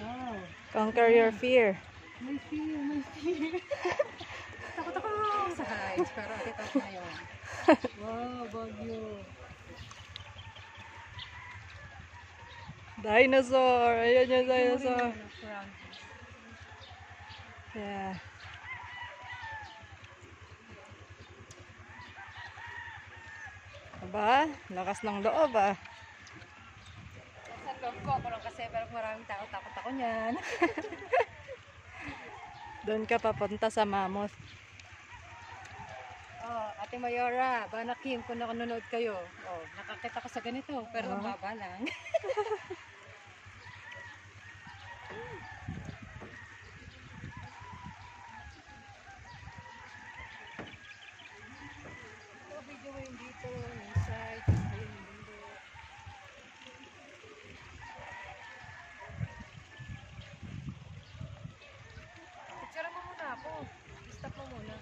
Wow. Conquer your fear. May fear, may fear. Takot ako sa heights, pero akit ako ngayon. Wow, Baguio. Dinosaur! Ayan yung dinosaur. Dinosaur. Yeah. Aba, lakas ng loob ah. Sa loob ko, ako lang kasi, pero maraming tao, takot ako niyan. Doon ka papunta sa Mammoth. Oh, Ate Mayora, Banakim, kung nanonood kayo. Oh, nakakita ko sa ganito, pero ang baba lang. Ito, video mo yung dito, yung side, ayun yung window. Picture mo muna ako. Stop mo muna.